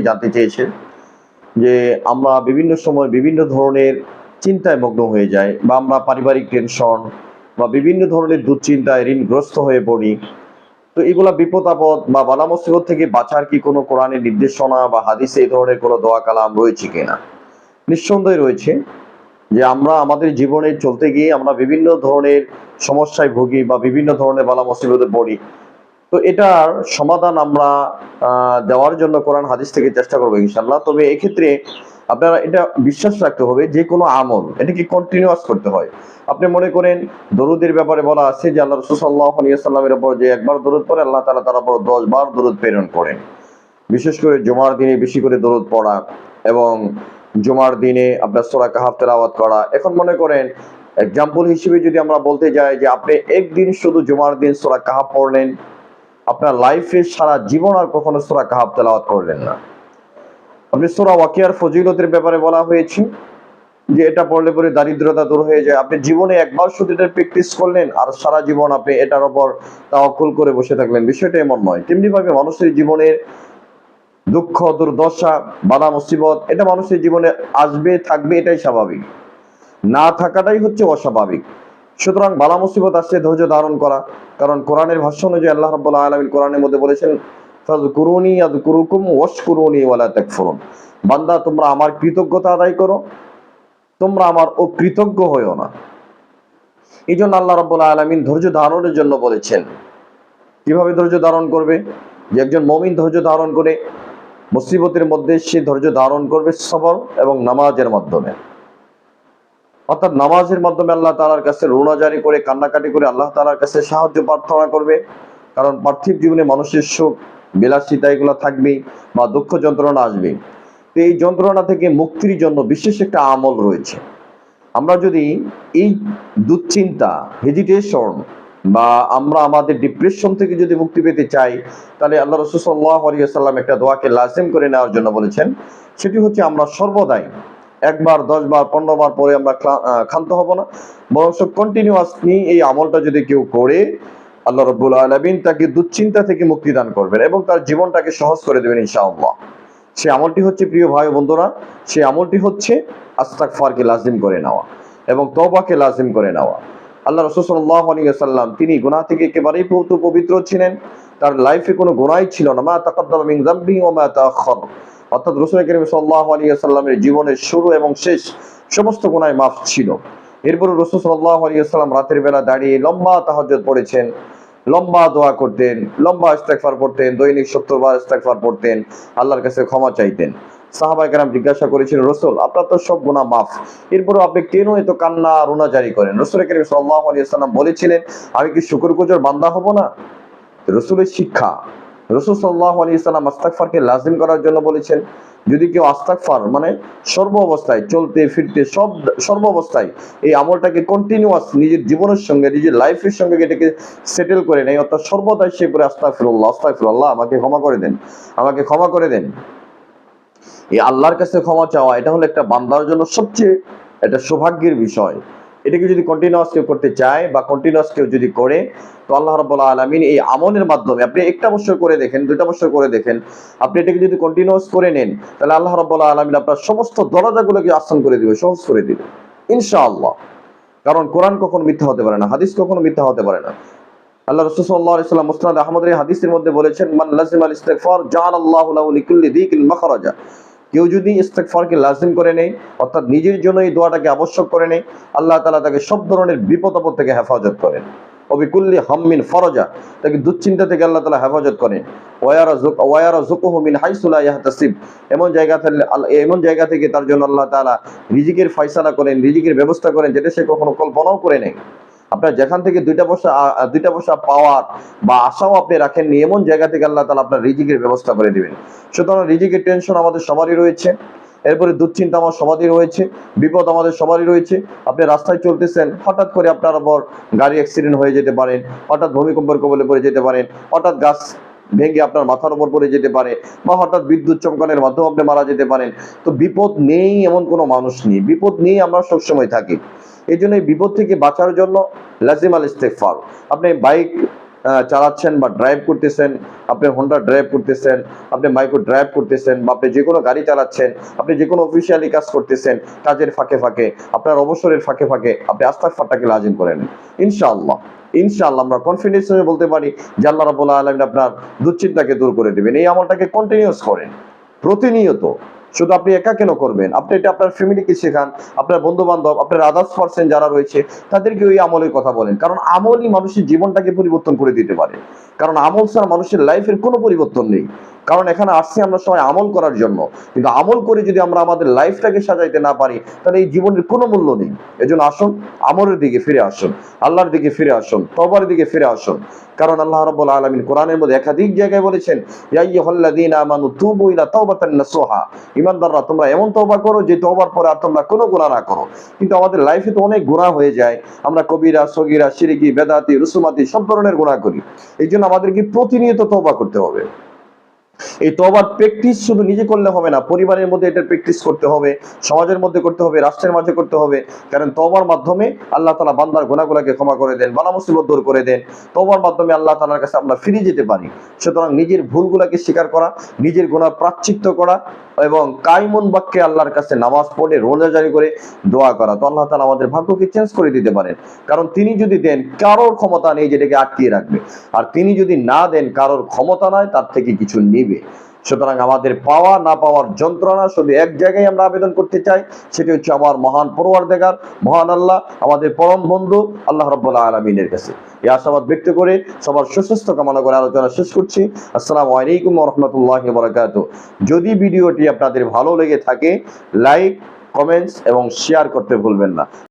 জানতে চেয়েছে যে আমরা বিভিন্ন সময় বিভিন্ন ধরনের চিন্তায় মগ্ন হয়ে যাই, বা আমরা পারিবারিক টেনশন বা বিভিন্ন ধরনের দুশ্চিন্তায় ঋণগ্রস্ত হয়ে পড়ি। তো এগুলা বিপদ আপদ বা বালা মুসিবত থেকে বাঁচার কি কোনো কোরআনের নির্দেশনা বা হাদিসে এই ধরনের কোনো দোয়া কালাম রয়েছে কিনা? নিঃসন্দেহে রয়েছে। যে আমরা আমাদের জীবনে চলতে গিয়ে আমরা বিভিন্ন ধরনের সমস্যায় ভুগি বা বিভিন্ন ধরনের বালা মুসিবতে পড়ি। তো এটার সমাধান আমরা দেওয়ার জন্য কোরআন হাদিস থেকে চেষ্টা করবো ইনশাল্লাহ। তবে এক্ষেত্রে আপনারা এটা বিশ্বাস রাখতে হবে, যে কোনো আমল এটাকে কন্টিনিউয়াস করতে হয়। আপনি মনে করেন দরুদের ব্যাপারে বলা আছে যে আল্লাহ রাসূল সাল্লাল্লাহু আলাইহি ওয়াসাল্লামের উপর যে একবার দরুদ পড়ে আল্লাহ তাআলা তার উপর 10 বার দরুদ প্রেরণ করেন। বিশেষ করে জুমার দিনে বেশি করে দরুদ পড়া এবং জুমার দিনে আপনার সূরা কাহাফ তেলাওয়াত করা। এখন মনে করেন এক্সাম্পল হিসেবে যদি আমরা বলতে যাই যে আপনি একদিন শুধু জুমার দিন সূরা কাহাফ পড়লেন, আপনার লাইফে সারা জীবন আর কখনো সূরা কাহাফ তেলাওয়াত করলেন না। আপনি সূরা ওয়াকিয়ার ফজিলতের ব্যাপারে বলা হয়েছে যে এটা পড়লে পরে দারিদ্রতা দূর হয়ে যায়। আপনি জীবনে একবার শুধু এটা প্র্যাকটিস করলেন আর সারা জীবন আপনি এটার উপর তাওয়াক্কুল করে বসে থাকলেন। বিষয়টা এমন নয়। তেমনি ভাবে মানুষের জীবনের দুঃখ, দুর্দশা, বাধা মুসিবত এটা মানুষের জীবনে আসবে, থাকবে, এটাই স্বাভাবিক। না থাকাটাই হচ্ছে অস্বাভাবিক। সুতরাং বালা মুসিবত আসলে ধৈর্য ধারণ করা। কারণ কোরআনের ভাষ্য অনুযায়ী আল্লাহ রাব্বুল আলামিন কোরআনের মধ্যে বলেছেন, ফাযকুরুনি আযকুরুকুম ওয়াশকুরুনি ওয়ালা তাকফুরুন। বান্দা তোমরা আমার কৃতজ্ঞতা আদায় করো, তোমরা আমার অকৃতজ্ঞ হইও না। এই জন্য আল্লাহ রাব্বুল আলামিন ধৈর্য ধারণের জন্য বলেছেন। কিভাবে ধৈর্য ধারণ করবে? যে একজন মুমিন ধৈর্য ধারণ করে মুসিবতের মধ্যে সে ধৈর্য ধারণ করবে সবর এবং নামাজের মাধ্যমে। অর্থাৎ নামাজের মাধ্যমে আল্লাহ তাআলার কাছে রোনাজারি করে কান্নাকাটি করে আল্লাহ তাআলার কাছে সাহায্য প্রার্থনা করবে। কারণ পার্থিব জীবনে মানুষের সুখ বিলাসিতা এগুলো থাকবেই, বা দুঃখ যন্ত্রণা আসবে। তো এই যন্ত্রণা থেকে মুক্তির জন্য বিশেষ একটা আমল রয়েছে। আমরা যদি এই দুশ্চিন্তা, হেজিটেশন বা আমরা আমাদের ডিপ্রেশন থেকে যদি মুক্তি পেতে চাই, তাহলে আল্লাহ রাসূল সাল্লাল্লাহু আলাইহি ওয়াসাল্লাম একটা দোয়াকে লাজিম করে নেওয়ার জন্য বলেছেন। সেটি হচ্ছে আমরা সর্বদাই একবার 10 বার 15 বার পরে আমরা ক্ষান্ত হব না, বরং কন্টিনিউয়াসলি এই আমলটা যদি কেউ করে, আল্লাহ রাব্বুল আলামিন তাকে দুশ্চিন্তা থেকে মুক্তি দান করবেন এবং তার জীবনটাকে সহজ করে দেবেন ইনশাআল্লাহ। সেই আমলটি হচ্ছে, প্রিয় ভাই বন্ধুরা, সেই আমলটি হচ্ছে আস্তাগফারকে লাজিম করে নেওয়া এবং তওবাকে লাজিম করে নেওয়া। আল্লাহ রাসূল সাল্লাল্লাহু আলাইহি ওয়াসাল্লাম তিনি গুনাহ থেকে একেবারেই পবিত্র ছিলেন। তার লাইফে কোনো গুনাহই ছিল না। মা তাকাদ্দামা মিন যামবিহি ওয়া মা তাআখার। অর্থাৎ রাসূল কারীম সাল্লাল্লাহু আলাইহি ওয়াসাল্লামের জীবনের শুরু এবং শেষ সমস্ত গুনাহ মাফ ছিল। এরপর রাসূল সাল্লাল্লাহু আলাইহি ওয়াসাল্লাম রাতের বেলা দাঁড়িয়ে লম্বা তাহাজ্জুদ পড়েছেন, লম্বা দোয়া করতেন, লম্বা ইস্তেগফার পড়তেন, দৈনিক 70 বার ইস্তেগফার পড়তেন, আল্লাহর কাছে ক্ষমা চাইতেন। সাহাবায়ে কেরাম জিজ্ঞাসা করেছিলেন, রাসূল আপনার তো সব গুনাহ মাফ, এরপরও আপনি কেন এত কান্না রোনা জারি করেন? রাসূল কারীম সাল্লাল্লাহু আলাইহি ওয়াসাল্লাম বলেছিলেন, আমি কি শুকরগুজার বান্দা হব না? রাসূলের শিক্ষা। রাসূল সাল্লাল্লাহু আলাইহি ওয়াসাল্লাম ইস্তেগফারকে লাজিম করার জন্য বলেছেন। যদি কেউ ইস্তেগফার মানে সর্ব অবস্থায় চলতে ফিরতে সর্ব অবস্থায় এই আমলটাকে কন্টিনিউয়াস নিজের জীবনের সঙ্গে, নিজের লাইফের সঙ্গে এটাকে সেটেল করে নেয়, অর্থাৎ সর্বদাই সে করে আস্তাগফিরুল্লাহ আস্তাগফিরুল্লাহ, আমাকে ক্ষমা করে দেন, আমাকে ক্ষমা করে দেন। এই আল্লাহর কাছে ক্ষমা চাওয়া এটা হলো একটা বান্দার জন্য সবচেয়ে একটা সৌভাগ্যের বিষয়। এটাকে যদি কন্টিনিউয়াস কেউ করতে চায় বা কন্টিনিউয়াস কেউ যদি করে, তো আল্লাহ রাব্বুল আলামিন এই আমলের মাধ্যমে আপনি একটা বছর করে দেখেন, 2টা বছর করে দেখেন, আপনি এটাকে যদি কন্টিনিউয়াস করে নেন, তাহলে আল্লাহ রাব্বুল আলামিন আপনার সমস্ত দরজাগুলোকে আসান করে দিবে, সহজ করে দিবে ইনশাআল্লাহ। কারণ কোরআন কখনো মিথ্যা হতে পারে না, হাদিস কখনো মিথ্যা হতে পারে না। আল্লাহ রাসূল সাল্লাল্লাহু আলাইহি ওয়াসাল্লাম মুসনাদ আহমদের হাদিসের মধ্যে বলেছেন, মান লাজিমাল ইস্তিগফার জাআলাল্লাহু লাহু লিকুল্লি যিকিন মাখরাজা। কেউ যদি ইস্তেগফারকে লাজিম করে নেয়, অর্থাৎ নিজের জন্য এই দোয়াটাকে আবশ্যক করে নেয়, আল্লাহ তাআলা তাকে সব ধরনের বিপদ আপদ থেকে হেফাজত করেন। ওবিকুল্লি হাম্মিন ফরজা, তাকে দুশ্চিন্তা থেকে আল্লাহ তাআলা হেফাজত করেন। ওয়ায়ারযুকুহু মিন হাইসু লা ইয়াহতাসিব, এমন জায়গা থেকে তার জন্য আল্লাহ তাআলা রিজিকের ফয়সালা করেন, রিজিকের ব্যবস্থা করেন, যেটা সে কখনো কল্পনাও করে নেয়। আপনার যেখান থেকে 2টা পয়সা পাওয়ার বা আশাও আপনি রাখেননি, এমন জায়গা থেকে আল্লাহ তাআলা আপনার রিজিকের ব্যবস্থা করে দিবেন। সুতরাং রিজিকের টেনশন আমাদের সবারই রয়েছে, এরপরে দুশ্চিন্তা আমার সবারই রয়েছে, বিপদ আমাদের সবারই রয়েছে। আপনি রাস্তায় চলতেছেন, হঠাৎ করে আপনার উপর গাড়ি অ্যাক্সিডেন্ট হয়ে যেতে পারেন, হঠাৎ ভূমিকম্পের কবলে পড়ে যেতে পারেন, হঠাৎ গাছ ভেঙে আপনার মাথার উপর পড়ে যেতে পারে, বা হঠাৎ বিদ্যুৎ চমকানোর মাধ্যমে আপনি মারা যেতে পারেন। তো বিপদ নেই এমন কোনো মানুষ নেই, বিপদ নেই আমরা সবসময় থাকি। এই জন্য এই বিপদ থেকে বাঁচার জন্য লাজিমাল ইস্তেগফার। আপনি বাইক চালাচ্ছেন বা ড্রাইভ করতেছেন, আপনি হোন্ডা ড্রাইভ করতেছেন, আপনি মাইক্রো ড্রাইভ করতেছেন, বা আপনি যে কোনো গাড়ি চালাচ্ছেন, আপনি যে কোনো অফিসিয়ালি কাজ করতেছেন, কাজের ফাঁকে ফাঁকে, আপনার অবসরের ফাঁকে ফাঁকে আপনি আস্তাগফিরুল্লাহকে লাজিম করেন। ইনশাআল্লাহ ইনশাআল্লাহ আমরা কনফিডেন্স হয়ে বলতে পারি যে আল্লাহ রাব্বুল আলামিন আপনার দুশ্চিন্তাকে দূর করে দিবেন। এই আমলটাকে কন্টিনিউয়াস করেন প্রতিনিয়ত। শুধু আপনি একা কেন করবেন, আপনি এটা আপনার ফ্যামিলিকে শেখান, আপনার বন্ধু বান্ধব, আপনার আদার্স পার্সন যারা রয়েছে তাদেরকে ওই আমলের কথা বলেন। কারণ আমলই মানুষের জীবনটাকে পরিবর্তন করে দিতে পারে। কারণ আমল ছাড়া মানুষের লাইফের কোনো পরিবর্তন নেই। কারণ এখানে আসছি আমরা সবাই আমল করার জন্য, কিন্তু আমল করে যদি আমরা আমাদের লাইফটাকে সাজাইতে না পারি তাহলে এই জীবনের কোনো মূল্য নেই। এজন্য আসুন, আমলের দিকে ফিরে আসুন, আল্লাহর দিকে ফিরে আসুন, তওবার দিকে ফিরে আসুন। কারণ আল্লাহ রাব্বুল আলামিন কোরআনের মধ্যে একাধিক জায়গায় বলেছেন, ইয়া আইয়ুহাল্লাযীনা আমানু তুবু ইলা তাওবাতান নাসুহা, ঈমানদাররা তোমরা এমন তওবা করো যে তওবার পরে আর তোমরা কোনো গুনাহ না করো। কিন্তু আমাদের লাইফে তো অনেক গুনাহ হয়ে যায়, আমরা কবিরা, সগীরা, শিরকি, বেদাতি, রুসুমাতি সব ধরনের গুনাহ করি। এই জন্য আমাদেরকে প্রতিনিয়ত তওবা করতে হবে। এই তওবার প্র্যাকটিস শুধু নিজে করলে হবে না, পরিবারের মধ্যে এটার প্র্যাকটিস করতে হবে, সমাজের মধ্যে করতে হবে, রাষ্ট্রের মাঝে করতে হবে। কারণ তওবার মাধ্যমে আল্লাহ তাআলা বান্দার গুনাহগুলোকে ক্ষমা করে দেন, বালা মুসিবত দূর করে দেন। তওবার মাধ্যমে আল্লাহ তাআলার কাছে আমরা ফিরে যেতে পারি। সুতরাং নিজের ভুলগুলোকে স্বীকার করা, নিজের গুনাহ প্রায়শ্চিত্ত করা এবং কায়মুন বাক্যে আল্লাহর কাছে নামাজ পড়ে রোজা জারি করে দোয়া করা, তো আল্লাহ তাআলা আমাদের ভাগ্যকে চেঞ্জ করে দিতে পারেন। কারণ তিনি যদি দেন, কারোর ক্ষমতা নেই যেটাকে আটকিয়ে রাখবে, আর তিনি যদি না দেন, কারোর ক্ষমতা নয় তার থেকে কিছু নিবে। সুতরাং আমাদের পাওয়া না পাওয়ার যন্ত্রণা শুধু এক জায়গায় আমরা আবেদন করতে চাই, সেটি হচ্ছে আমার মহান পরওয়ারদিগার, মহান আল্লাহ, আমাদের পরম বন্ধু আল্লাহ রাব্বুল আলামিনের কাছে। এই আশাবাদ ব্যক্ত করে সবার সুস্বাস্থ্য কামনা করে আলোচনা শেষ করছি। আসসালামু আলাইকুম ওয়া রাহমাতুল্লাহি ওয়া বারাকাতুহু। যদি ভিডিওটি আপনাদের ভালো লেগে থাকে, লাইক, কমেন্টস এবং শেয়ার করতে ভুলবেন না।